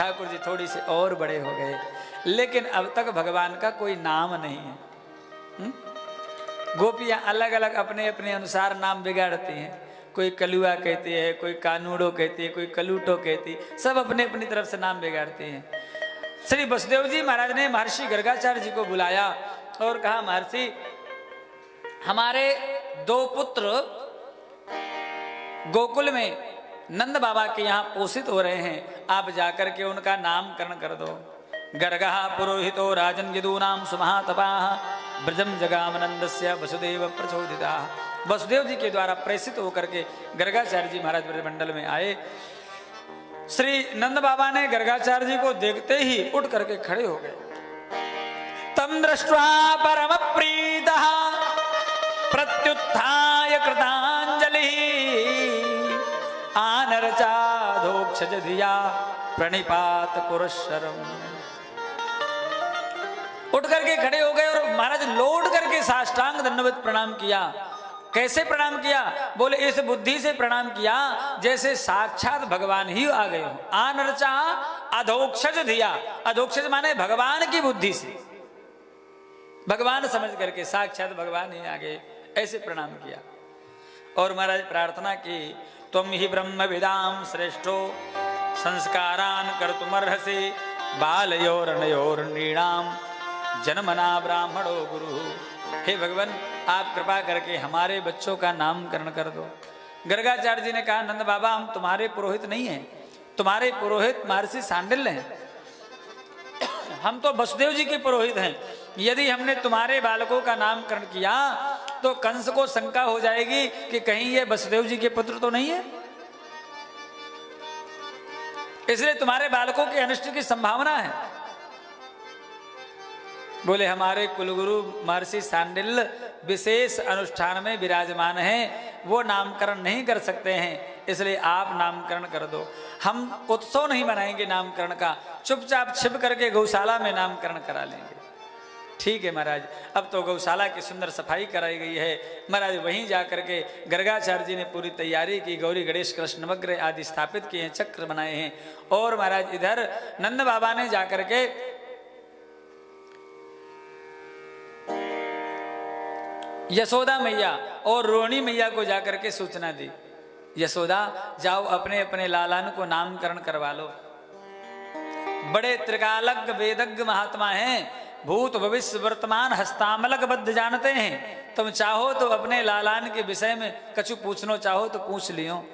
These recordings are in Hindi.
ठाकुर जी थोड़ी से और बड़े हो गए, लेकिन अब तक भगवान का कोई नाम नहीं है। गोपियां अलग अलग अपने अपने अनुसार नाम बिगाड़ती हैं। कोई कलुआ कहती है, कोई कानूड़ो कहती है, कोई कलूटो कहती है, सब अपने अपनी तरफ से नाम बिगाड़ती हैं। श्री वसुदेव जी महाराज ने महर्षि गर्गाचार्य जी को बुलाया और कहा, महर्षि हमारे 2 पुत्र गोकुल में नंद बाबा के यहाँ पोषित हो रहे हैं, आप जाकर के उनका नामकरण कर दो। गर्गः पुरोहितो राजन यदूनाम सुमहातपाः ब्रजम जगामनंदस्य वसुदेव प्रचोदिताः। वसुदेव जी के द्वारा प्रेषित होकर के गर्गाचार्य जी महाराज ब्रजमंडल में आए। श्री नंद बाबा ने गर्गाचार्य जी को देखते ही उठ करके खड़े हो गए। तम दृष्ट्वा परम प्रीतः प्रत्युत्थाय कृतांजलि आनरचाधोक्षज धिया प्रणिपात पुरस्सरम। उठ करके खड़े हो गए और महाराज लौट करके साष्टांग दंडवत प्रणाम किया। कैसे प्रणाम किया? बोले इस बुद्धि से प्रणाम किया जैसे साक्षात भगवान ही आ गए हो। आनरचा अधोक्षज धिया, अधोक्षज माने भगवान की बुद्धि से, भगवान समझ करके साक्षात भगवान ही आ गए, ऐसे प्रणाम किया। और महाराज प्रार्थना की, तुम ही ब्रह्म विदाम श्रेष्ठो संस्कारान कर्तुमर्हसि बालयोर्नयोर नृणाम जन्मना ब्राह्मणो गुरु। हे भगवान आप कृपा करके हमारे बच्चों का नामकरण कर दो। गर्गाचार्य जी ने कहा, नंद बाबा हम तुम्हारे पुरोहित नहीं हैं, तुम्हारे पुरोहित महर्षि सांडिल्य हैं, हम तो वसुदेव जी के पुरोहित हैं। यदि हमने तुम्हारे बालकों का नामकरण किया तो कंस को शंका हो जाएगी कि कहीं ये वसुदेव जी के पुत्र तो नहीं है, इसलिए तुम्हारे बालकों के अनिष्ट की संभावना है। बोले हमारे कुलगुरु महर्षि सांडिल्य विशेष अनुष्ठान में विराजमान हैं, वो नामकरण नहीं कर सकते हैं, इसलिए आप नामकरण कर दो। हम उत्सव नहीं मनाएंगे नामकरण का, चुपचाप छिप करके गौशाला में नामकरण करा लेंगे। ठीक है महाराज। अब तो गौशाला की सुंदर सफाई कराई गई है। महाराज वहीं जाकर के गर्गाचार्य जी ने पूरी तैयारी की, गौरी गणेश कृष्ण नवग्रह आदि स्थापित किए हैं, चक्र बनाए हैं। और महाराज इधर नंद बाबा ने जाकर के यशोदा मैया और रोहिणी मैया को जाकर के सूचना दी, यशोदा जाओ अपने अपने लालान को नामकरण करवा लो। बड़े त्रिकालज्ञ वेदज्ञ महात्मा हैं, भूत भविष्य वर्तमान हस्तामलक बद्ध जानते हैं। तुम चाहो तो अपने लालान के विषय में कछु पूछना चाहो तो पूछ लियो।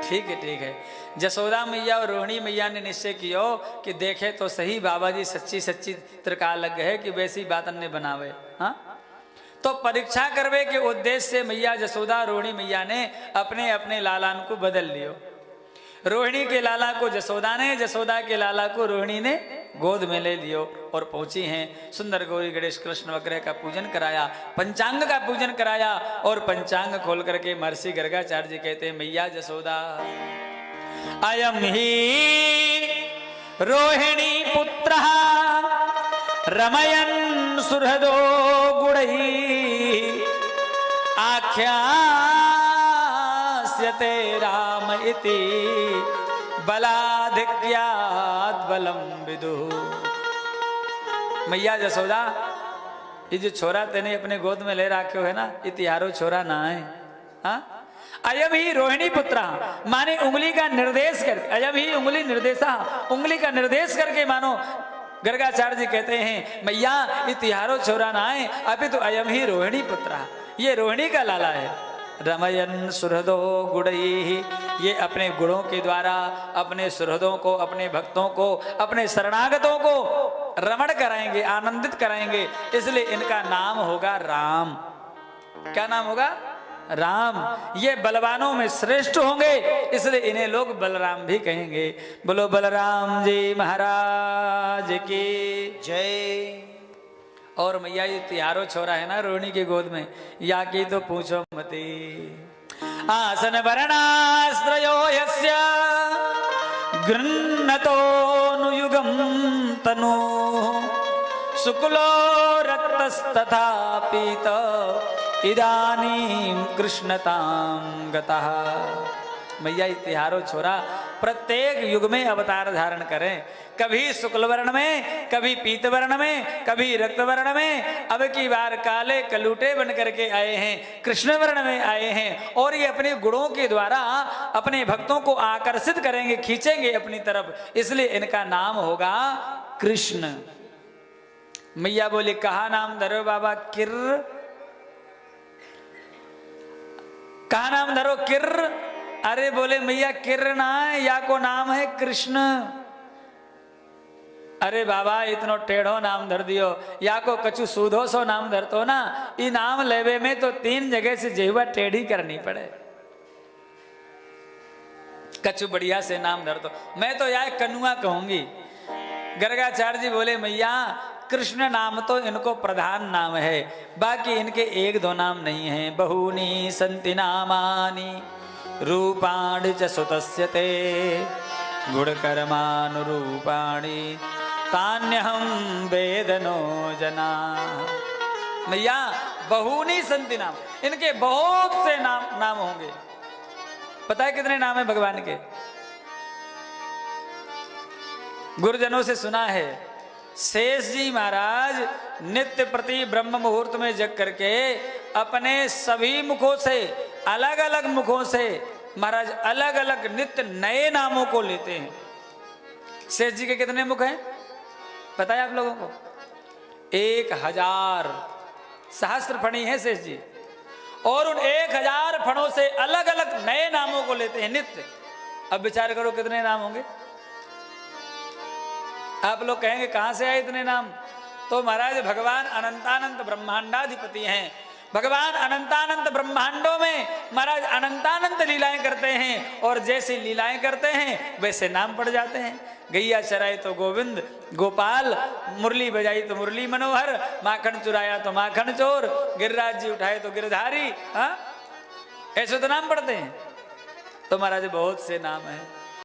ठीक है ठीक है। यशोदा मैया और रोहिणी मैया ने निश्चय किया कि देखे तो सही बाबा जी सच्ची सच्ची त्रिकालज्ञ है कि वैसी बात अन्य बनावे। हाँ, तो परीक्षा करवे के उद्देश्य से मैया यशोदा रोहिणी मैया ने अपने अपने लालान को बदल लियो। रोहिणी के लाला को यशोदा ने, यशोदा के लाला को रोहिणी ने गोद में ले लियो और पहुंची हैं। सुंदर गौरी गणेश कृष्ण वग्रह का पूजन कराया, पंचांग का पूजन कराया। और पंचांग खोल करके महर्षि गर्गाचार्य जी कहते हैं, मैया यशोदा अयम ही रोहिणी पुत्र रमयन सुहृदो गुणैः आख्यास्यते राम इति बलाधिक्यात् बलम विदुः। मैया यशोदा ये जो छोरा तेने अपने गोद में ले रखे है ना, इतिहारो छोरा ना है। हाँ, अयम ही रोहिणी पुत्र माने उंगली का निर्देश कर, अयम ही उंगली निर्देशा, उंगली का निर्देश करके मानो गर्गाचार्य जी कहते हैं मैया इतिहारो छोरा ना है, अभी तो अयम ही रोहिणी पुत्र, ये रोहिणी का लाला है। रमयन सुहृदो गुणैः, ये अपने गुणों के द्वारा अपने सुहृदों को, अपने भक्तों को, अपने शरणागतों को रमण कराएंगे, आनंदित कराएंगे, इसलिए इनका नाम होगा राम। क्या नाम होगा? राम। ये बलवानों में श्रेष्ठ होंगे, इसलिए इन्हें लोग बलराम भी कहेंगे। बोलो बलराम जी महाराज की जय। और मैया ये तिहारो छोरा है ना रोहिणी की गोद में, या की तो पूछो मती। आसन वर्णाश्रयो यस्य गृह्णतोऽनुयुगं तनु शुक्लो रक्तस्तथा पीत इदानीं कृष्णतां गतः। मैया तिहारो छोरा प्रत्येक युग में अवतार धारण करें, कभी शुक्ल वर्ण में, कभी पीत वर्ण में, कभी रक्त वर्ण में, अब की बार काले कलूटे बन करके आए हैं, कृष्ण वर्ण में आए हैं। और ये अपने गुणों के द्वारा अपने भक्तों को आकर्षित करेंगे, खींचेंगे अपनी तरफ, इसलिए इनका नाम होगा कृष्ण। मैया बोली कहा नाम धरो बाबा? किर्र। कहा नाम धरो? किर्र। अरे बोले मैया किर्र ना है, या को नाम है कृष्ण। अरे बाबा इतनो टेढ़ो नाम धर दियो, या को कछु सूधो सो नाम धरतो ना। ई नाम लेवे में तो 3 जगह से जेवा टेढ़ी करनी पड़े, कछु बढ़िया से नाम धर दो। मैं तो यार कनुआ कहूंगी। गर्गाचार्य जी बोले मैया कृष्ण नाम तो इनको प्रधान नाम है, बाकी इनके 1-2 नाम नहीं है। बहूनी संति नामानि रूपाणि च सुतस्यते गुणकर्मानुरूपाणि तान्यहं वेदनो जना। मैया बहूनी संति नाम, इनके बहुत से नाम होंगे। पता है कितने नाम है भगवान के? गुरुजनों से सुना है, शेष जी महाराज नित्य प्रति ब्रह्म मुहूर्त में जग करके अपने सभी मुखों से, अलग अलग मुखों से महाराज अलग अलग नित्य नए नामों को लेते हैं। शेष जी के कितने मुख हैं पता है आप लोगों को? 1000 सहस्त्र फणी है शेष जी, और उन 1000 फणों से अलग अलग नए नामों को लेते हैं नित्य। अब विचार करो कितने नाम होंगे। आप लोग कहेंगे कहां से आए इतने नाम? तो महाराज भगवान अनंतानंत ब्रह्मांडाधिपति हैं। भगवान अनंतानंत ब्रह्मांडों में महाराज अनंतानंत लीलाएं करते हैं, और जैसी लीलाएं करते हैं वैसे नाम पड़ जाते हैं। गैया चराए तो गोविंद गोपाल, मुरली बजाई तो मुरली मनोहर, माखन चुराया तो माखन चोर, गिरिराज जी उठाए तो गिरधारी। हाँ ऐसे तो नाम पड़ते हैं। तो महाराज बहुत से नाम हैं।